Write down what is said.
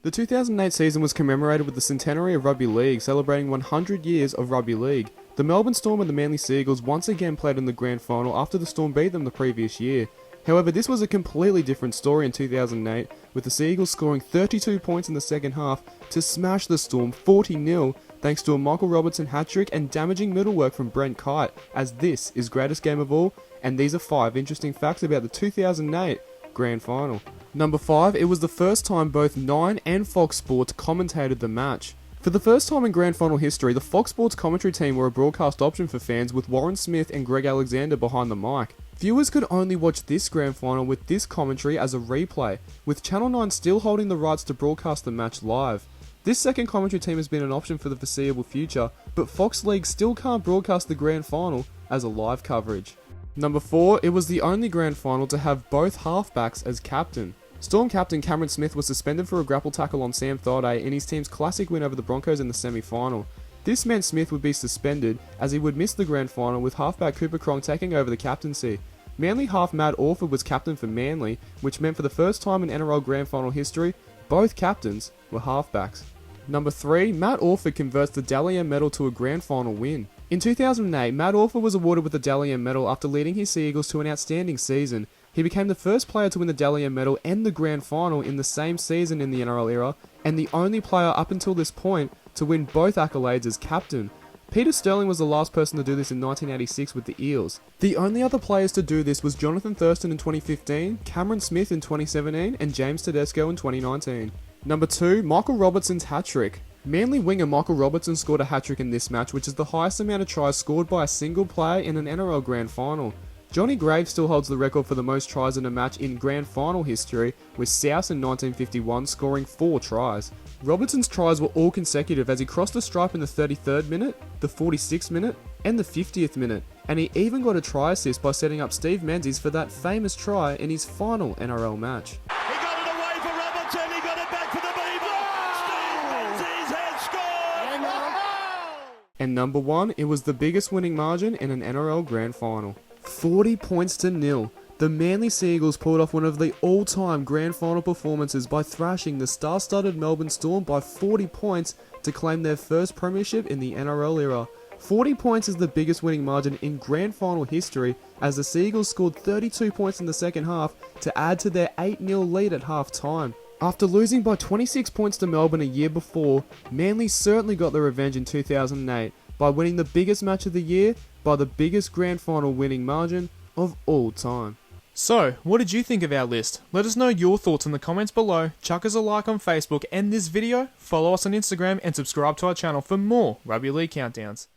The 2008 season was commemorated with the centenary of Rugby League, celebrating 100 years of Rugby League. The Melbourne Storm and the Manly Seagulls once again played in the grand final after the Storm beat them the previous year. However, this was a completely different story in 2008, with the Seagulls scoring 32 points in the second half to smash the Storm 40-0 thanks to a Michael Robertson hat-trick and damaging middle work from Brent Kite, as this is greatest game of all, and these are 5 interesting facts about the 2008 grand final. Number 5, it was the first time both Nine and Fox Sports commentated the match. For the first time in grand final history, the Fox Sports commentary team were a broadcast option for fans, with Warren Smith and Greg Alexander behind the mic. Viewers could only watch this grand final with this commentary as a replay, with Channel 9 still holding the rights to broadcast the match live. This second commentary team has been an option for the foreseeable future, but Fox League still can't broadcast the grand final as a live coverage. Number 4, it was the only grand final to have both halfbacks as captain. Storm captain Cameron Smith was suspended for a grapple tackle on Sam Thaiday in his team's classic win over the Broncos in the semi-final. This meant Smith would be suspended, as he would miss the grand final, with halfback Cooper Cronk taking over the captaincy. Manly half Matt Orford was captain for Manly, which meant for the first time in NRL grand final history, both captains were halfbacks. Number 3, Matt Orford converts the Dally M medal to a grand final win. In 2008, Matt Orford was awarded with the Dally M medal after leading his Seagulls to an outstanding season. He became the first player to win the Dally M medal and the grand final in the same season in the NRL era, and the only player up until this point to win both accolades as captain. Peter Sterling was the last person to do this in 1986 with the Eels. The only other players to do this was Jonathan Thurston in 2015, Cameron Smith in 2017, and James Tedesco in 2019. Number 2, Michael Robertson's hat-trick. Manly winger Michael Robertson scored a hat-trick in this match, which is the highest amount of tries scored by a single player in an NRL grand final. Johnny Graves still holds the record for the most tries in a match in grand final history, with South in 1951 scoring 4 tries. Robertson's tries were all consecutive, as he crossed the stripe in the 33rd minute, the 46th minute, and the 50th minute, and he even got a try assist by setting up Steve Menzies for that famous try in his final NRL match. He got it away for Robertson, he got it back for the Beaver! Steve Menzies has scored! And number 1, it was the biggest winning margin in an NRL grand final. 40 points to nil. The Manly Seagulls pulled off one of the all-time grand final performances by thrashing the star-studded Melbourne Storm by 40 points to claim their first premiership in the NRL era. 40 points is the biggest winning margin in grand final history, as the Seagulls scored 32 points in the second half to add to their 8-0 lead at half-time. After losing by 26 points to Melbourne a year before, Manly certainly got their revenge in 2008 by winning the biggest match of the year by the biggest grand final winning margin of all time. So, what did you think of our list? Let us know your thoughts in the comments below, chuck us a like on Facebook and this video, follow us on Instagram and subscribe to our channel for more Rugby League Countdowns.